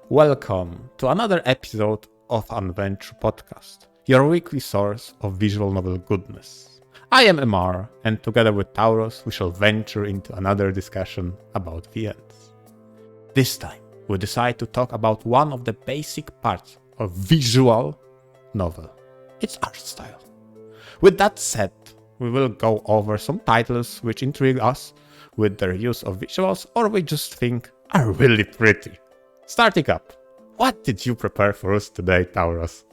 Welcome to another episode of VNture podcast, your weekly source of visual novel goodness. I am Amar, and together with Tauros, we shall venture into another discussion about VNs. This time, we decide to talk about one of the basic parts of visual novel. It's art style. With that said, we will go over some titles which intrigue us with their use of visuals or we just think are really pretty. Starting up, what did you prepare for us today, Tauros?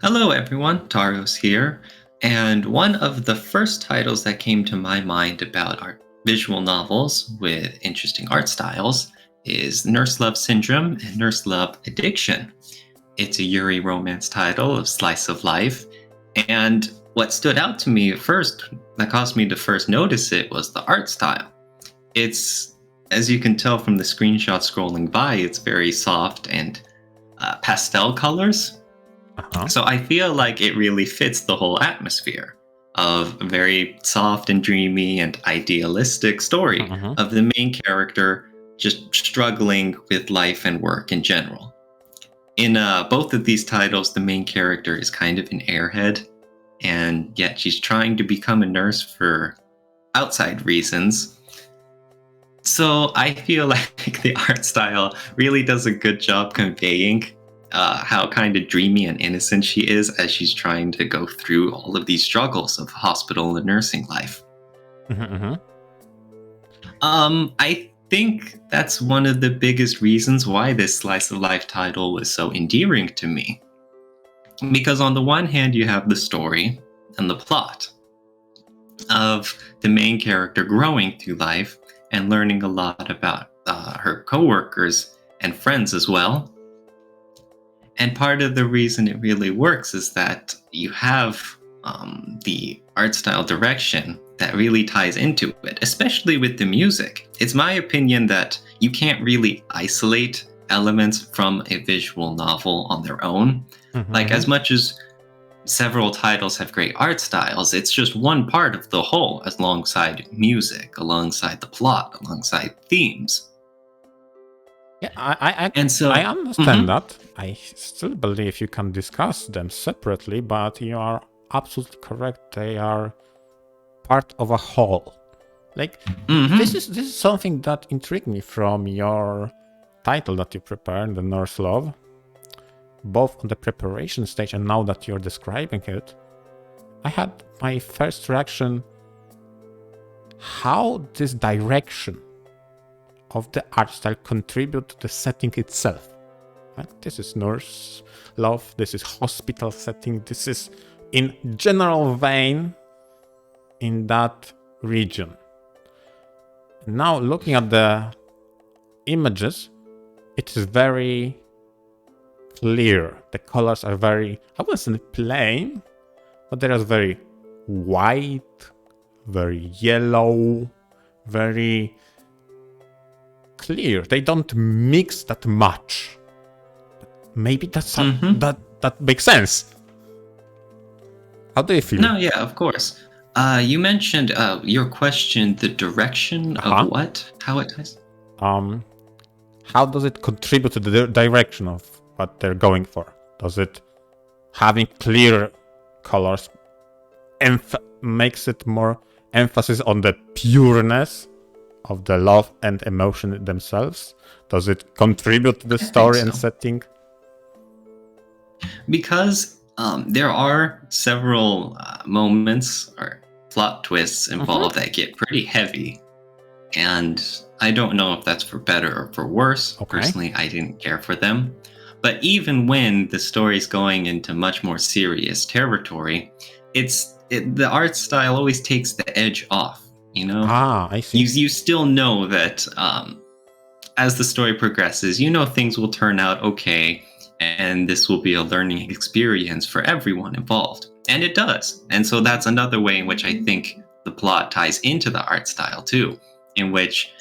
Hello everyone, Tauros here, and one of the first titles that came to my mind about art visual novels with interesting art styles is Nurse Love Syndrome and Nurse Love Addiction. It's a Yuri romance title of slice of life, and what stood out to me at first, that caused me to first notice it, was the art style. It's, as you can tell from the screenshot scrolling by, it's very soft and pastel colors. So I feel like it really fits the whole atmosphere of a very soft and dreamy and idealistic story of the main character just struggling with life and work in general. In both of these titles, the main character is kind of an airhead, and yet she's trying to become a nurse for outside reasons. So I feel like the art style really does a good job conveying how kind of dreamy and innocent she is as she's trying to go through all of these struggles of hospital and nursing life. I think that's one of the biggest reasons why this slice of life title was so endearing to me. Because on the one hand, you have the story and the plot of the main character growing through life and learning a lot about her coworkers and friends as well. And part of the reason it really works is that you have the art style direction that really ties into it, especially with the music. It's my opinion that you can't really isolate elements from a visual novel on their own. Like, as much as several titles have great art styles, it's just one part of the whole, alongside music, alongside the plot, alongside themes. Yeah, I understand that. I still believe you can discuss them separately, but you are absolutely correct. They are part of a whole. Like, this is something that intrigued me from your title that you prepared, the Nurse Love. Both on the preparation stage and now that you're describing it, I had my first reaction, how this direction of the art style contribute to the setting itself. Right? This is Nurse Love, this is hospital setting, this is in general vein in that region. Now looking at the images, it is very clear. The colors are very, I wouldn't say plain, but they are very white, very yellow, very clear. They don't mix that much. Maybe that's that makes sense. How do you feel? No, yeah, of course. You mentioned your question, the direction of what? How it ties? How does it contribute to the direction of what they're going for? Does it having clear colors makes it more emphasis on the pureness of the love and emotion themselves? Does it contribute to the story and setting? Because there are several moments or plot twists involved that get pretty heavy, and I don't know if that's for better or for worse. Personally, I didn't care for them. But even when the story's going into much more serious territory, the art style always takes the edge off, you know? I see. You still know that as the story progresses, you know things will turn out okay, and this will be a learning experience for everyone involved. And it does. And so that's another way in which I think the plot ties into the art style too, in which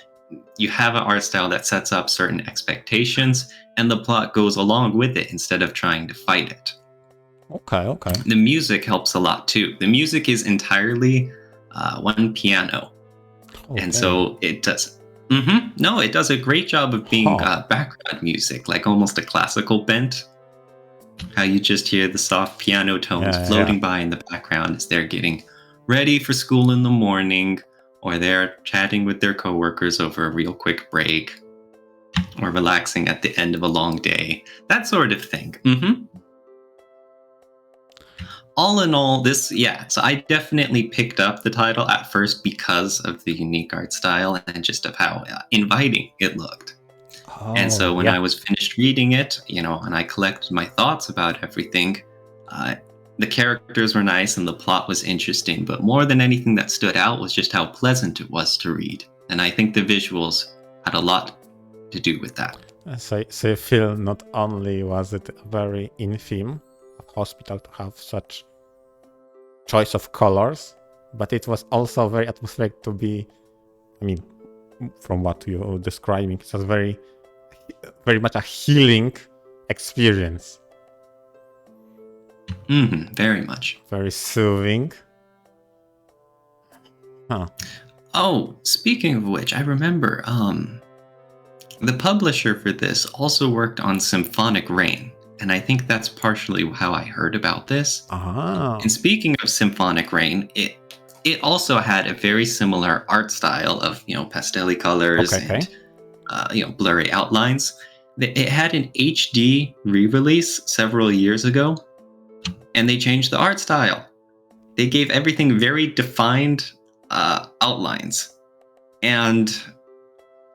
you have an art style that sets up certain expectations and the plot goes along with it instead of trying to fight it. Okay. The music helps a lot too. The music is entirely one piano. And so it does. No, it does a great job of being background music, like almost a classical bent. How you just hear the soft piano tones floating by in the background as they're getting ready for school in the morning, or they're chatting with their coworkers over a real quick break, or relaxing at the end of a long day. That sort of thing. All in all, so I definitely picked up the title at first because of the unique art style and just of how inviting it looked. And so when I was finished reading it, and I collected my thoughts about everything, the characters were nice and the plot was interesting, but more than anything that stood out was just how pleasant it was to read. And I think the visuals had a lot to do with that. So you feel not only was it very in theme, a hospital to have such choice of colors, but it was also very atmospheric to be, from what you're describing, it was very much a healing experience. Very much. Very soothing. Oh, speaking of which, I remember the publisher for this also worked on Symphonic Rain, and I think that's partially how I heard about this. And speaking of Symphonic Rain, it also had a very similar art style of pastel colors and blurry outlines. It had an HD re-release several years ago, and they changed the art style. They gave everything very defined outlines, and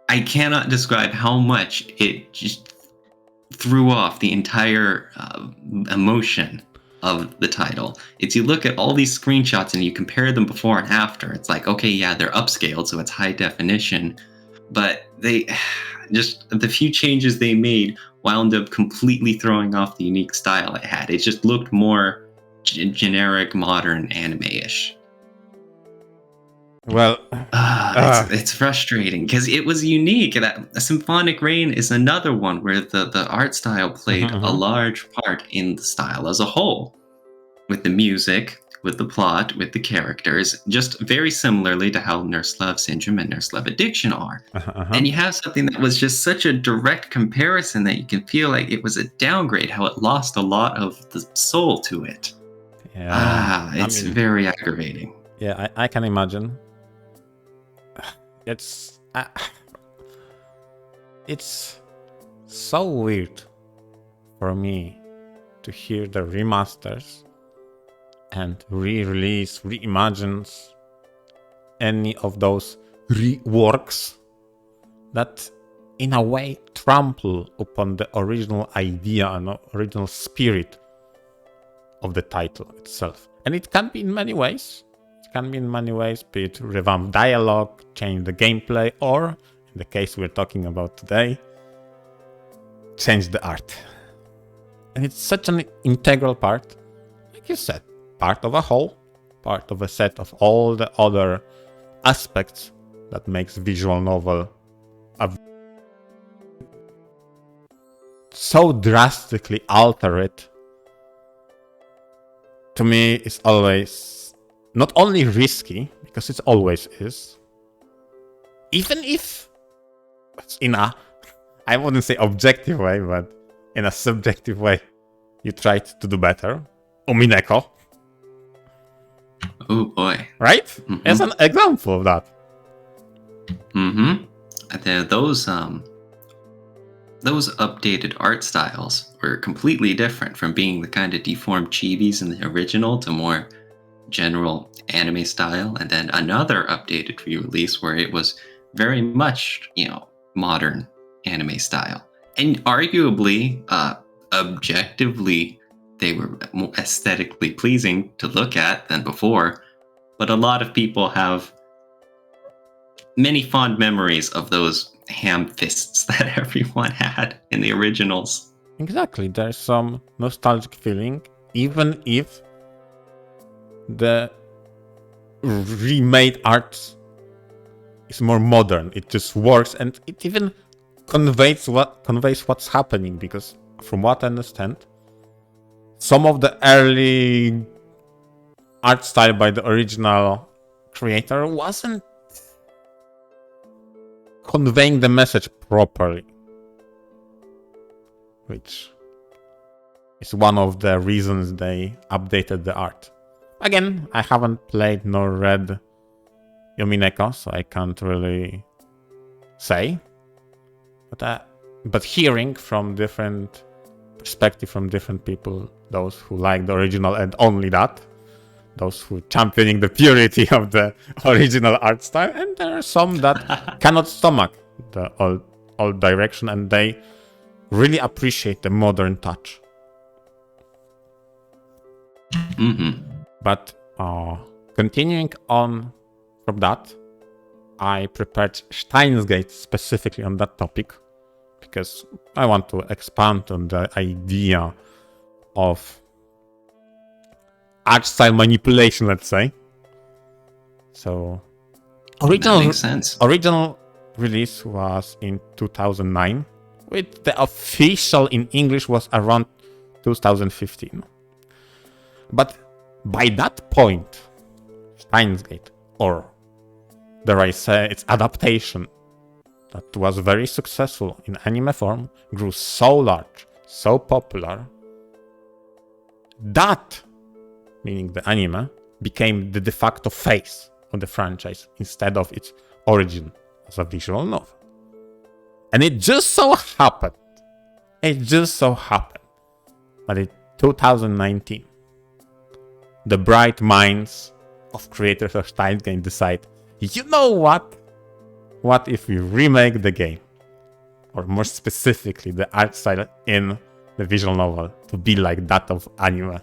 I cannot describe how much it just threw off the entire emotion of the title. It's you look at all these screenshots and you compare them before and after. It's like, okay, yeah, they're upscaled, so it's high definition, but the few changes they made wound up completely throwing off the unique style it had. It just looked more generic, modern anime-ish. Well, it's frustrating because it was unique. That Symphonic Rain is another one where the art style played a large part in the style as a whole, with the music, with the plot, with the characters, just very similarly to how Nurse Love Syndrome and Nurse Love Addiction are. And you have something that was just such a direct comparison that you can feel like it was a downgrade, how it lost a lot of the soul to it. It's very aggravating. Yeah, I can imagine. It's so weird for me to hear the remasters and re-release, reimagines any of those reworks that in a way trample upon the original idea and original spirit of the title itself. And it can be in many ways. Be it revamp dialogue, change the gameplay, or, in the case we're talking about today, change the art. And it's such an integral part, like you said, part of a whole, part of a set of all the other aspects that makes visual novel so drastically alter it. To me, it's always not only risky, because it always is, even if it's in a, I wouldn't say objective way, but in a subjective way, you tried to do better. Umineko. Oh boy. Right? As an example of that. Those updated art styles were completely different from being the kind of deformed chibis in the original to more general anime style, and then another updated re-release where it was very much, modern anime style. And arguably, objectively, they were more aesthetically pleasing to look at than before. But a lot of people have many fond memories of those ham fists that everyone had in the originals. Exactly, there's some nostalgic feeling, even if the remade art is more modern. It just works, and it even conveys what's happening, because from what I understand, some of the early art style by the original creator wasn't conveying the message properly, which is one of the reasons they updated the art. Again, I haven't played nor read Yomineko, so I can't really say. But hearing from different perspective from different people, those who like the original and only that, those who championing the purity of the original art style, and there are some that cannot stomach the old direction, and they really appreciate the modern touch. Mm-hmm. But continuing on from that, I prepared Steins Gate specifically on that topic because I want to expand on the idea of art style manipulation, let's say. So, That makes sense. Original release was in 2009, with the official in English was around 2015. But by that point, Steins Gate, or dare I say its adaptation, that was very successful in anime form, grew so large, so popular, that, meaning the anime, became the de facto face of the franchise instead of its origin as a visual novel. And it just so happened that in 2019, the bright minds of creators of Steins Gate decide, you know what? What if we remake the game? Or more specifically, the art style in the visual novel to be like that of anime.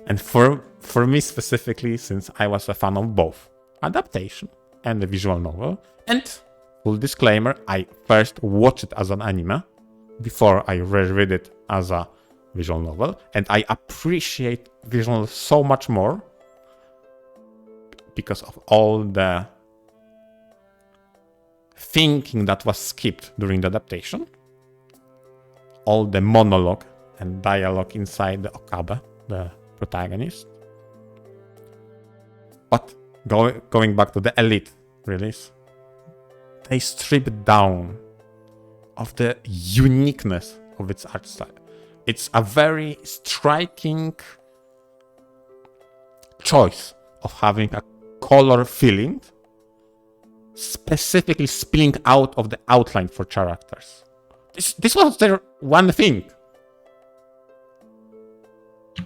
And for me specifically, since I was a fan of both adaptation and the visual novel, and full disclaimer, I first watched it as an anime before I reread it as a visual novel, and I appreciate visual novel so much more because of all the thinking that was skipped during the adaptation, all the monologue and dialogue inside the Okabe, the protagonist. But going back to the Elite release, they stripped down of the uniqueness of its art style. It's a very striking choice of having a color feeling specifically spilling out of the outline for characters. This was their one thing.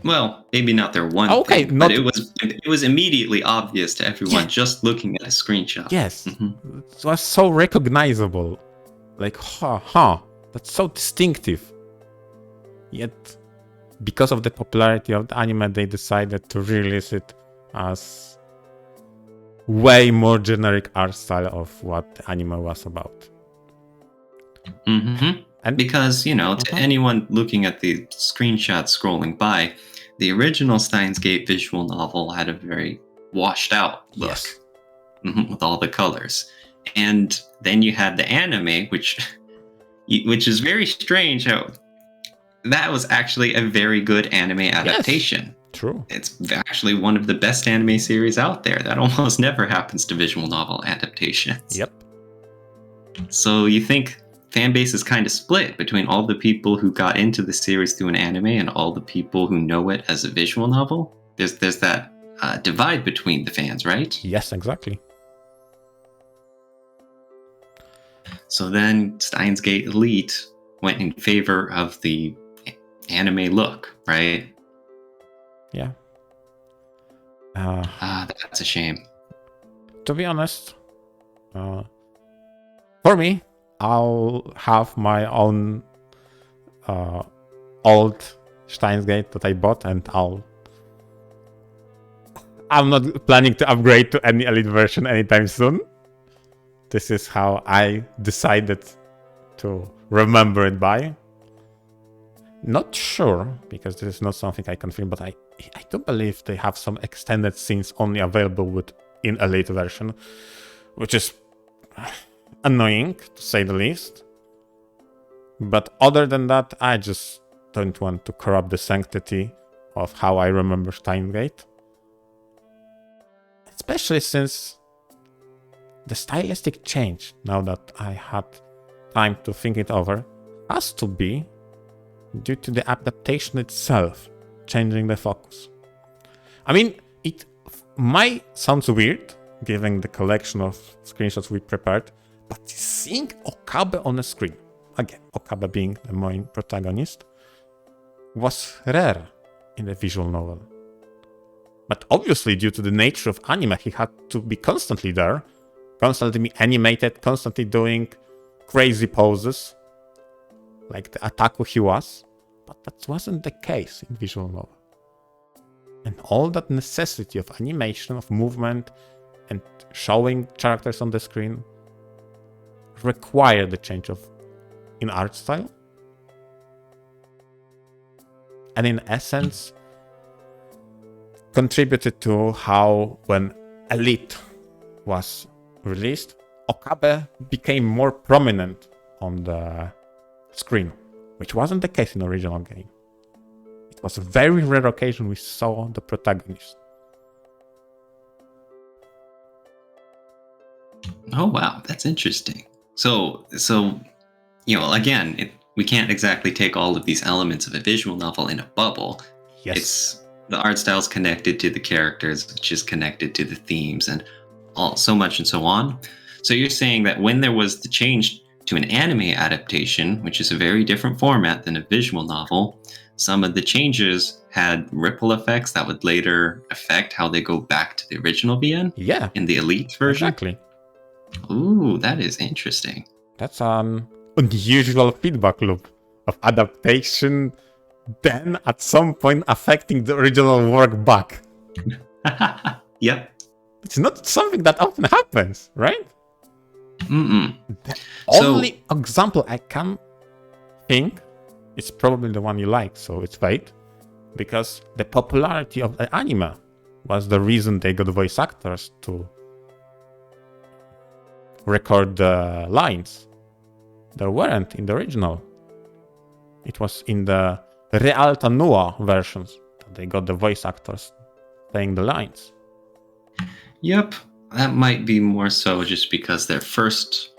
Well, maybe not their one thing, but it was immediately obvious to everyone just looking at a screenshot. Yes, It was so recognizable. Like, that's so distinctive. Yet, because of the popularity of the anime, they decided to release it as way more generic art style of what the anime was about. Mm-hmm. And because, to anyone looking at the screenshot scrolling by, the original Steins Gate visual novel had a very washed out look with all the colors. And then you had the anime, which is very strange how that was actually a very good anime adaptation. Yes, true. It's actually one of the best anime series out there. That almost never happens to visual novel adaptations. Yep. So you think fan base is kind of split between all the people who got into the series through an anime and all the people who know it as a visual novel? There's that divide between the fans, right? Yes, exactly. So then Steins Gate Elite went in favor of the anime look, right? Yeah. That's a shame. To be honest, for me, I'll have my own old Steins Gate that I bought, and I'm not planning to upgrade to any Elite version anytime soon. This is how I decided to remember it by. Not sure, because this is not something I confirm, but I do believe they have some extended scenes only available in Elite version, which is annoying, to say the least. But other than that, I just don't want to corrupt the sanctity of how I remember Steins Gate. Especially since the stylistic change, now that I had time to think it over, has to be due to the adaptation itself, changing the focus. I mean, it might sound weird, given the collection of screenshots we prepared, but seeing Okabe on a screen, again, Okabe being the main protagonist, was rare in the visual novel. But obviously, due to the nature of anime, he had to be constantly there, constantly animated, constantly doing crazy poses, like the Ataku he was, but that wasn't the case in visual novel. And all that necessity of animation, of movement, and showing characters on the screen required the change in art style. And in essence, contributed to how, when Elite was released, Okabe became more prominent on the screen, which wasn't the case in the original game. It was a very rare occasion we saw the protagonist. Oh wow, that's interesting. So again, we can't exactly take all of these elements of a visual novel in a bubble. Yes. The art style's connected to the characters, which is connected to the themes and so much and so on. So you're saying that when there was the change to an anime adaptation, which is a very different format than a visual novel, some of the changes had ripple effects that would later affect how they go back to the original VN? Yeah. In the Elite version? Exactly. Ooh, that is interesting. That's an unusual feedback loop of adaptation, then at some point affecting the original work back. Yep. It's not something that often happens, right? Mm-mm. The only example I can think is probably the one you like, so it's Fate, because the popularity of the anime was the reason they got voice actors to record the lines. There weren't in the original. It was in the Realta Nua versions that they got the voice actors saying the lines. Yep, that might be more so just because their first...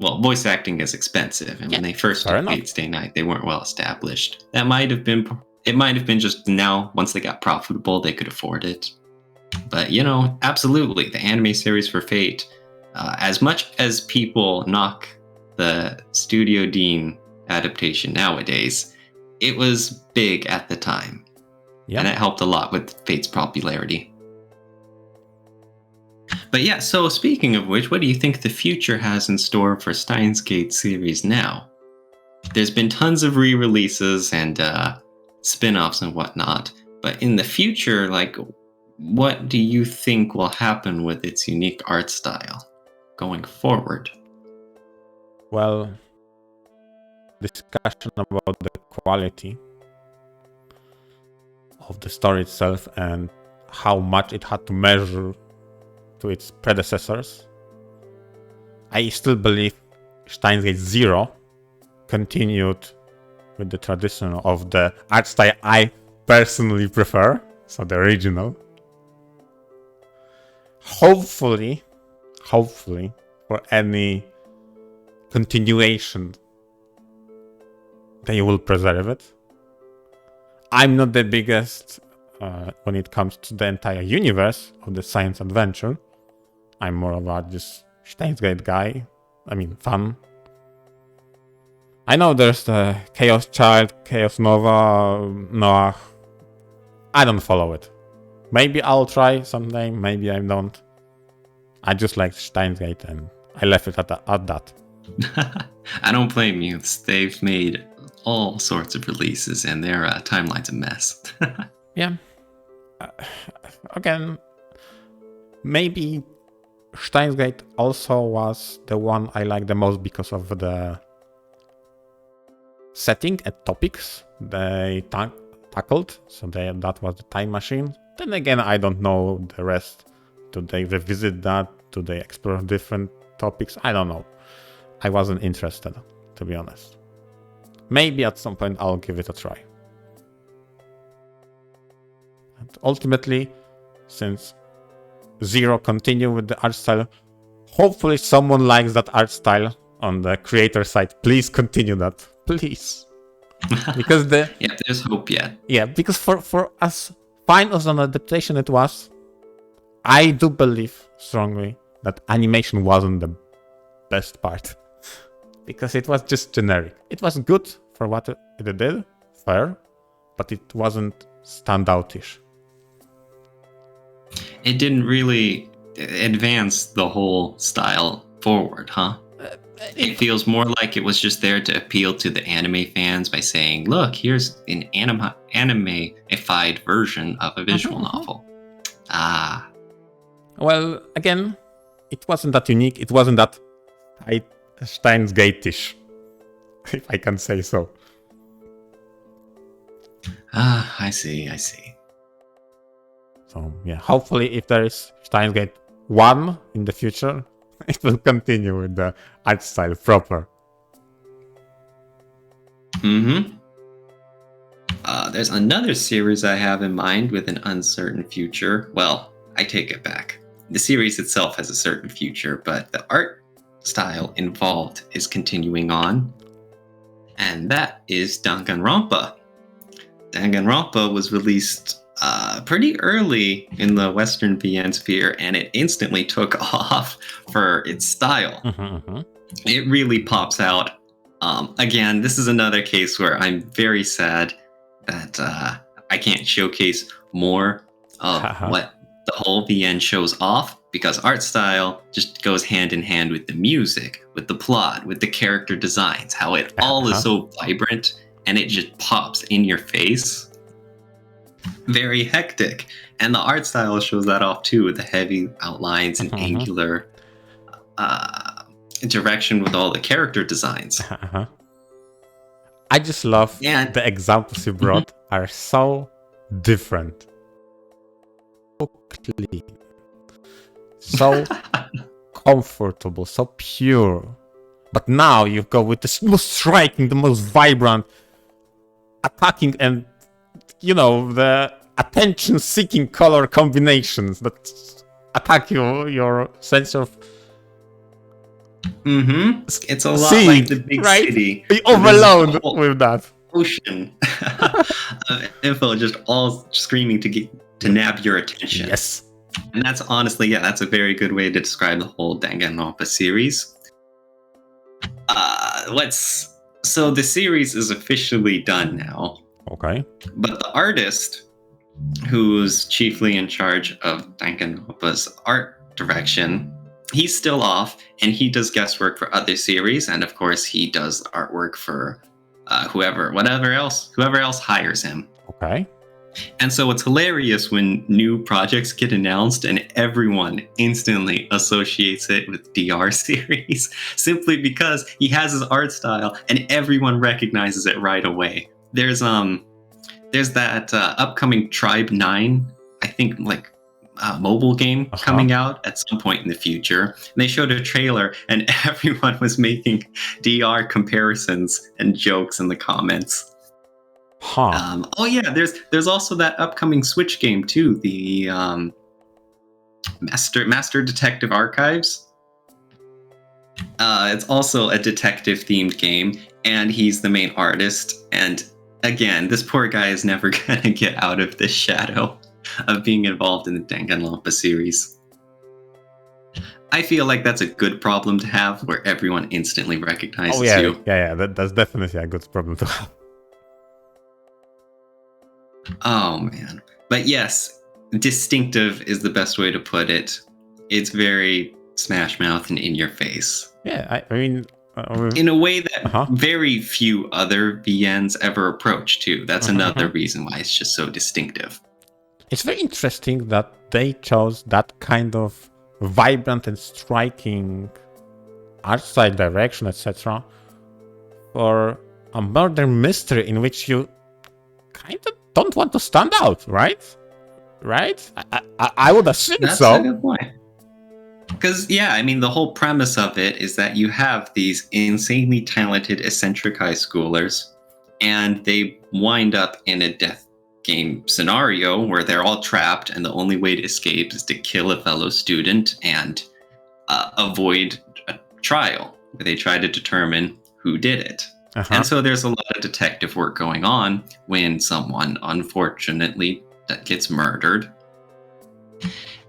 Well, voice acting is expensive, and when they first did Fate Stay Night, they weren't well established. It might have been just now, once they got profitable, they could afford it. But, absolutely, the anime series for Fate, as much as people knock the Studio Dean adaptation nowadays, it was big at the time. Yep. And it helped a lot with Fate's popularity. But yeah, so speaking of which, what do you think the future has in store for Steins Gate series now? There's been tons of re-releases and spin-offs and whatnot, but in the future, what do you think will happen with its unique art style going forward? Well, discussion about the quality of the story itself and how much it had to measure to its predecessors. I still believe Steins Gate 0 continued with the tradition of the art style I personally prefer, so the original. Hopefully, for any continuation, they will preserve it. I'm not the biggest when it comes to the entire universe of the science adventure. I'm more about just Steins Gate guy. Fan. I know there's the Chaos Child, Chaos Nova, Noah. I don't follow it. Maybe I'll try someday, maybe I don't. I just like Steins Gate and I left it at that. I don't blame you. They've made all sorts of releases and their timeline's a mess. Yeah. Again, maybe Steins Gate also was the one I like the most because of the setting and topics they tackled. So that was the time machine. Then again, I don't know the rest. Do they revisit that? Do they explore different topics? I don't know. I wasn't interested, to be honest. Maybe at some point I'll give it a try. And ultimately, since Zero continued with the art style, Hopefully someone likes that art style on the creator side. Please continue that. Please. Because yeah, there's hope yet. Yeah, because for as fine as an adaptation it was, I do believe strongly that animation wasn't the best part. Because it was just generic. It was good for what it did, fair, but it wasn't standoutish. It didn't really advance the whole style forward, huh? It feels more like it was just there to appeal to the anime fans by saying, look, here's an anime-ified version of a visual novel. Well, again, it wasn't that unique. It wasn't that Steins Gate-ish, if I can say so. I see. So, yeah, hopefully if there is Steins Gate 1 in the future, it will continue with the art style proper. There's another series I have in mind with an uncertain future. Well, I take it back. The series itself has a certain future, but the art style involved is continuing on. And that is Danganronpa. Danganronpa was released pretty early in the Western VN sphere, and it instantly took off for its style. It really pops out. Again, this is another case where I'm very sad that I can't showcase more of what the whole VN shows off, because art style just goes hand in hand with the music, with the plot, with the character designs, how it all is so vibrant and it just pops in your face. Very hectic. And the art style shows that off too, with the heavy outlines and angular direction with all the character designs. I just love the examples you brought are so different. So clean. So comfortable, so pure. But now you go with the most striking, the most vibrant, attacking, and the attention-seeking color combinations that attack your sense of. It's a lot like the big city. Be overloaded with that ocean of info, just all screaming to nab your attention. Yes, and that's honestly, that's a very good way to describe the whole Danganronpa series. So the series is officially done now. Okay. But the artist, who's chiefly in charge of Danganronpa's art direction, he's still off, and he does guest work for other series, and of course he does artwork for whoever else hires him. Okay. And so it's hilarious when new projects get announced and everyone instantly associates it with DR series, simply because he has his art style and everyone recognizes it right away. There's that upcoming Tribe 9, I think, mobile game coming out at some point in the future. And they showed a trailer and everyone was making DR comparisons and jokes in the comments. There's also that upcoming Switch game too, the Master Detective Archives. It's also a detective themed game, and he's the main artist. And again, this poor guy is never gonna get out of this shadow of being involved in the Danganronpa series. I feel like that's a good problem to have, where everyone instantly recognizes you. That's definitely a good problem to have. Oh man. But yes, distinctive is the best way to put it. It's very Smash Mouth and in your face. Yeah, I mean... in a way that very few other VNs ever approach too. That's another reason why it's just so distinctive. It's very interesting that they chose that kind of vibrant and striking art style direction, etc. for a murder mystery in which you kind of don't want to stand out, right? I would assume That's so. That's a good point. Because, the whole premise of it is that you have these insanely talented, eccentric high schoolers, and they wind up in a death game scenario where they're all trapped, and the only way to escape is to kill a fellow student and avoid a trial where they try to determine who did it. And so there's a lot of detective work going on when someone unfortunately gets murdered.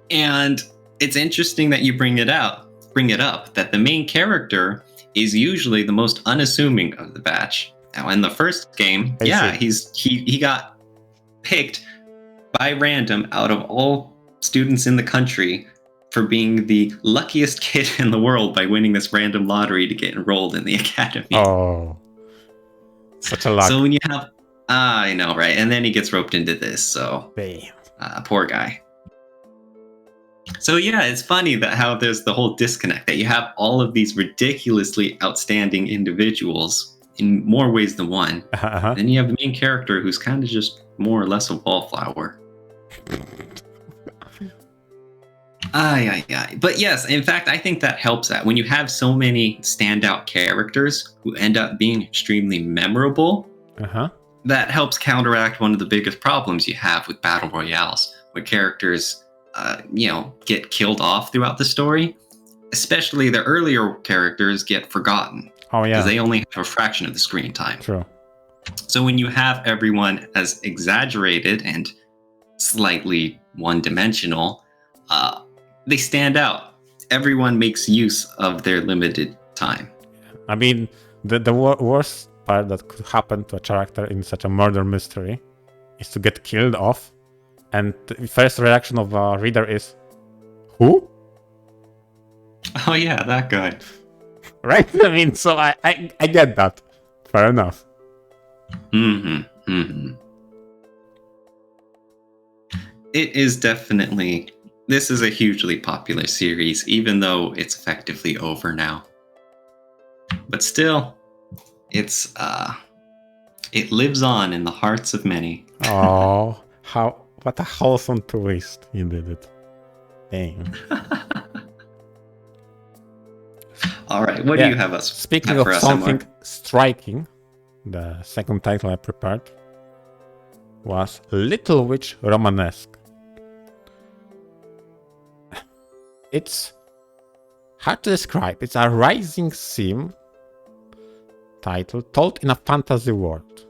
And it's interesting that you bring it up that the main character is usually the most unassuming of the batch. Now in the first game, he got picked by random out of all students in the country for being the luckiest kid in the world by winning this random lottery to get enrolled in the academy. Oh, such a luck. So when you have, I know, right? And then he gets roped into this, so poor guy. So yeah, it's funny that how there's the whole disconnect that you have all of these ridiculously outstanding individuals in more ways than one. Then you have the main character who's kind of just more or less a wallflower. But yes, in fact, I think that helps that when you have so many standout characters who end up being extremely memorable, that helps counteract one of the biggest problems you have with battle royales, where characters, get killed off throughout the story. Especially the earlier characters get forgotten. Because they only have a fraction of the screen time. True. So when you have everyone as exaggerated and slightly one-dimensional, they stand out. Everyone makes use of their limited time. I mean, the worst part that could happen to a character in such a murder mystery is to get killed off, and the first reaction of a reader is, who? Oh yeah, that guy. Right? I mean, so I get that. Fair enough. It is definitely... This is a hugely popular series, even though it's effectively over now. But still, it lives on in the hearts of many. Oh, what a wholesome twist you did it. Dang. All right, what do you have us? Speaking of something striking, the second title I prepared was Little Witch Romanesque. It's hard to describe. It's a rising sim title told in a fantasy world.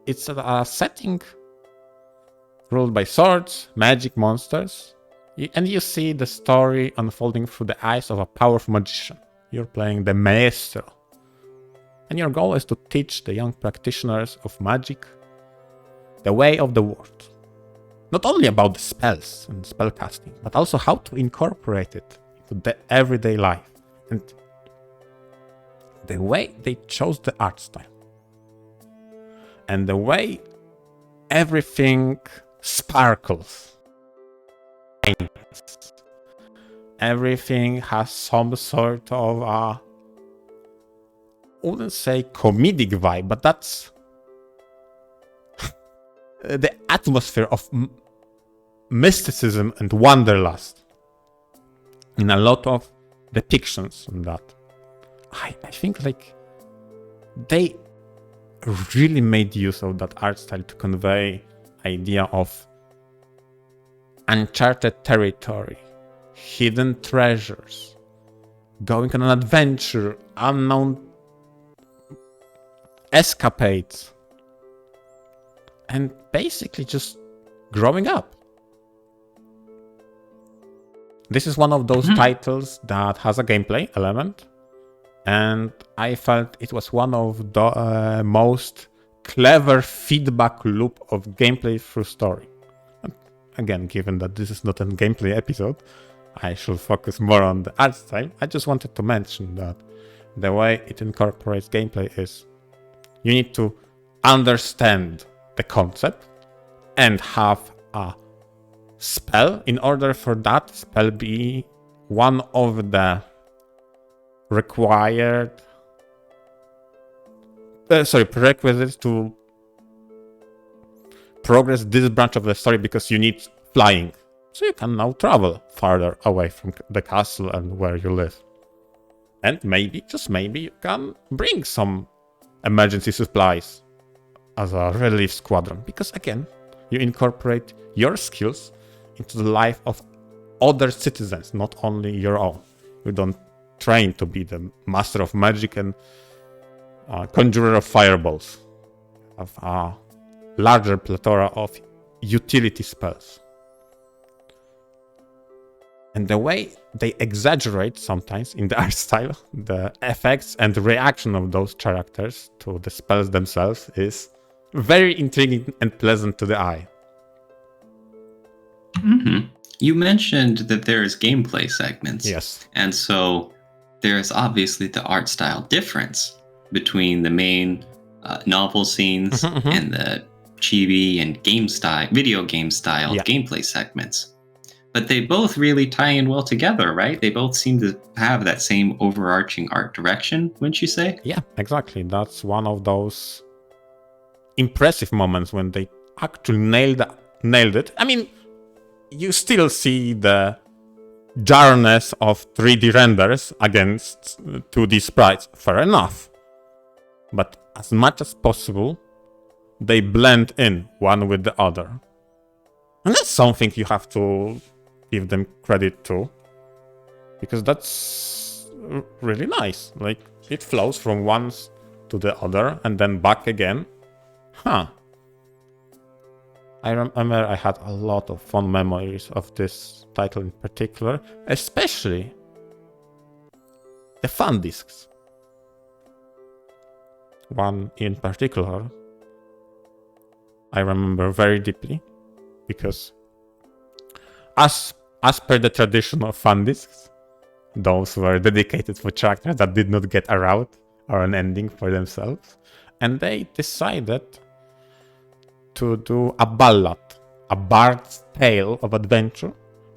It's a setting ruled by swords, magic, monsters, and you see the story unfolding through the eyes of a powerful magician. You're playing the maestro, and your goal is to teach the young practitioners of magic the way of the world. Not only about the spells and spellcasting, but also how to incorporate it into the everyday life. And the way they chose the art style. And the way everything sparkles. Everything has some sort of I wouldn't say comedic vibe, but that's the atmosphere of mysticism and wanderlust in a lot of depictions on that. I think they really made use of that art style to convey idea of uncharted territory, hidden treasures, going on an adventure, unknown escapades, and basically just growing up. This is one of those titles that has a gameplay element, and I felt it was one of the most clever feedback loop of gameplay through story. And again, given that this is not a gameplay episode, I should focus more on the art style. I just wanted to mention that the way it incorporates gameplay is you need to understand the concept and have a spell in order for that spell be one of the required prerequisites to progress this branch of the story, because you need flying, so you can now travel farther away from the castle and where you live, and maybe, just maybe, you can bring some emergency supplies as a relief squadron, because again, you incorporate your skills into the life of other citizens, not only your own. You don't train to be the master of magic and conjurer of fireballs. Of a larger plethora of utility spells. And the way they exaggerate sometimes in the art style, the effects and reaction of those characters to the spells themselves is very intriguing and pleasant to the eye. Mm-hmm. You mentioned that there's gameplay segments. Yes. And so there's obviously the art style difference between the main novel scenes and the chibi and video game style gameplay segments. But they both really tie in well together, right? They both seem to have that same overarching art direction, wouldn't you say? Yeah, exactly. That's one of those impressive moments when they actually nailed it. I mean, you still see the jarness of 3D renders against 2D sprites. Fair enough. But as much as possible, they blend in one with the other. And that's something you have to give them credit to, because that's really nice. Like, it flows from one to the other and then back again. I remember I had a lot of fond memories of this title in particular, especially the fan discs. One in particular I remember very deeply, because as per the tradition of fan discs, those were dedicated for characters that did not get a route or an ending for themselves, and they decided to do a ballad, a bard's tale of adventure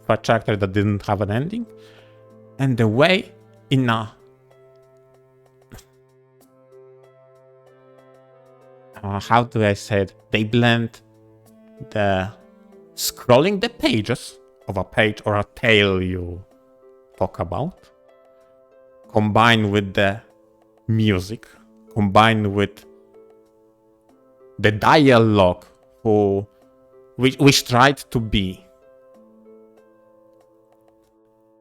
for a character that didn't have an ending. And the way in a how do I say it? They blend the scrolling the pages of a page or a tale you talk about, combined with the music, combined with the dialogue, which tried to be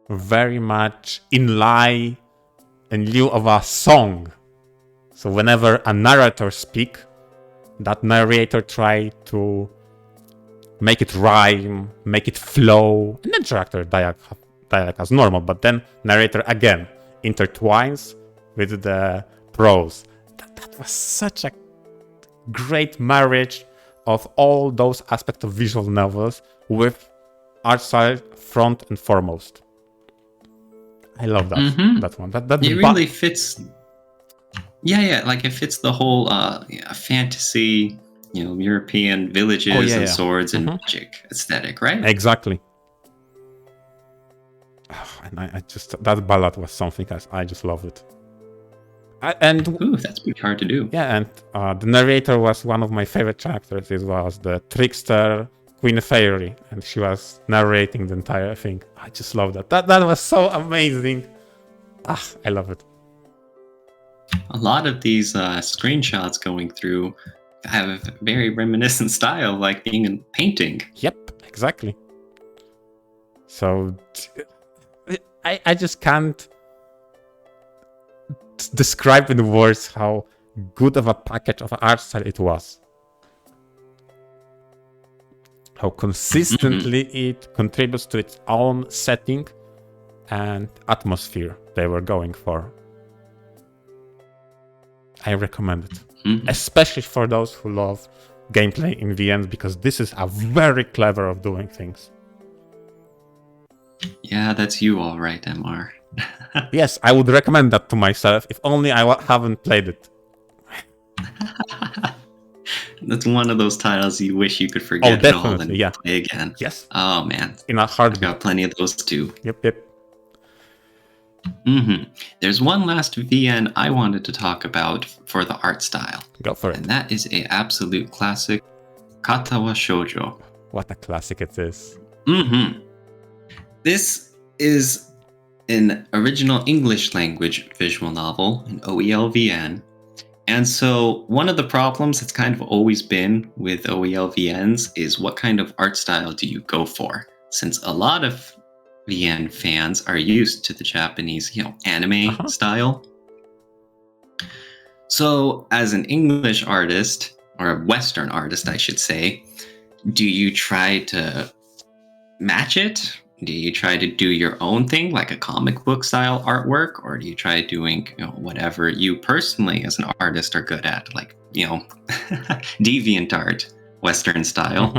very much in lieu of a song. So whenever a narrator speaks, that narrator tried to make it rhyme, make it flow, and then character dialogue as normal, but then narrator again intertwines with the prose. That was such a great marriage of all those aspects of visual novels with art style front and foremost. I love that. Mm-hmm. That one. It really fits. Yeah, like it fits the whole fantasy, European villages and swords and magic aesthetic, right? Exactly. And I just, that ballad was something else. I just loved it. Ooh, that's pretty hard to do. Yeah, and the narrator was one of my favorite characters. It was the trickster Queen Fairy, and she was narrating the entire thing. I just love that. That was so amazing. I love it. A lot of these screenshots going through have a very reminiscent style, like being in painting. Yep, exactly. So I just can't describe in words how good of a package of art style it was. How consistently it contributes to its own setting and atmosphere they were going for. I recommend it. Especially for those who love gameplay in VNs, because this is a very clever of doing things. Yeah, that's you all right, MR. Yes, I would recommend that to myself, if only I haven't played it. That's one of those titles you wish you could forget it all and play again. Yes. Oh, man. In a heartbeat. I've got plenty of those too. Yep. There's one last VN I wanted to talk about for the art style. Go for it. And that is an absolute classic, Katawa Shoujo. What a classic it is. This is an original English language visual novel, an OELVN. And so one of the problems that's kind of always been with OELVNs is what kind of art style do you go for? Since a lot of VN fans are used to the Japanese, anime style. So, as an English artist, or a Western artist, I should say, do you try to match it? Do you try to do your own thing, like a comic book style artwork, or do you try doing whatever you personally as an artist are good at, like deviant art, Western style?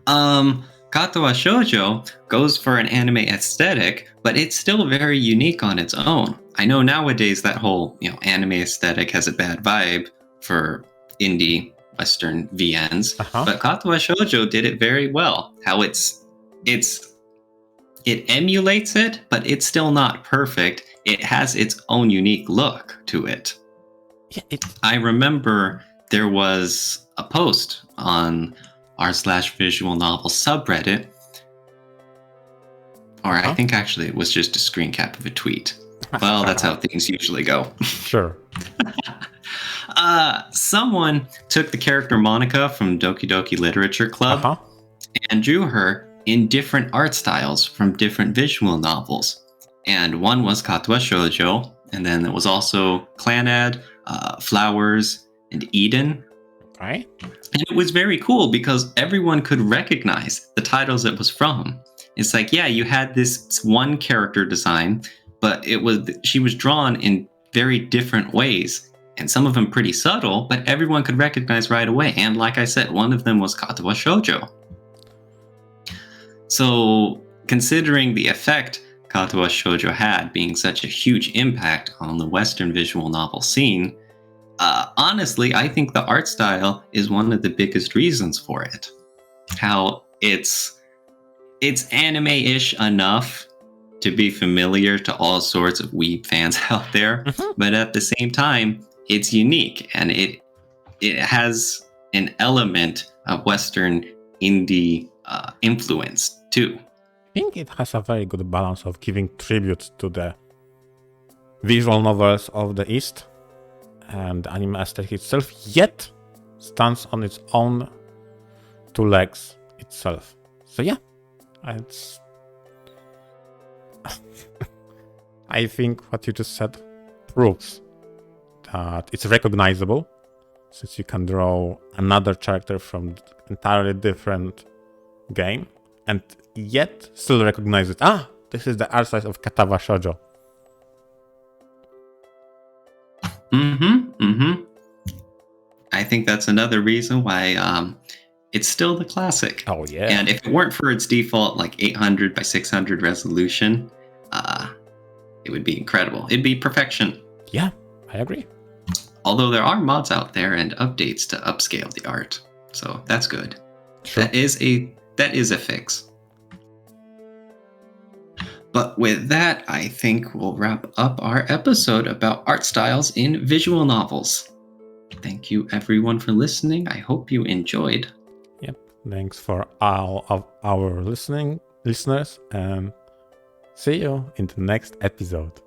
Katawa Shoujo goes for an anime aesthetic, but it's still very unique on its own. I know nowadays that whole anime aesthetic has a bad vibe for indie Western VNs, but Katawa Shoujo did it very well. How it emulates it, but it's still not perfect. It has its own unique look to it. I remember there was a post on r/visual novel subreddit, or I think actually it was just a screen cap of a tweet. Well, that's how things usually go. Sure. Someone took the character Monica from Doki Doki Literature Club and drew her in different art styles from different visual novels. And one was Katawa Shoujo, and then there was also Clanad, Flowers, and Eden. Right. And it was very cool because everyone could recognize the titles it was from. It's like, yeah, you had this one character design, but she was drawn in very different ways, and some of them pretty subtle, but everyone could recognize right away. And like I said, one of them was Katawa Shoujo. So considering the effect Katawa Shoujo had being such a huge impact on the Western visual novel scene, honestly, I think the art style is one of the biggest reasons for it. How it's anime-ish enough to be familiar to all sorts of weeb fans out there, but at the same time, it's unique, and it has an element of Western indie influence too. I think it has a very good balance of giving tribute to the visual novels of the East and the anime aesthetic itself, yet stands on its own two legs itself. So yeah, it's I think what you just said proves that it's recognizable, since you can draw another character from entirely different game and yet still recognize it. This is the art style of Katawa Shoujo. I think that's another reason why it's still the classic. Oh yeah. And if it weren't for its default 800 by 600 resolution, it would be incredible. It'd be perfection. Yeah, I agree. Although there are mods out there and updates to upscale the art, so that's good. Sure. That is a fix. But with that, I think we'll wrap up our episode about art styles in visual novels. Thank you everyone for listening. I hope you enjoyed. Yep. Thanks for all of our listeners, and see you in the next episode.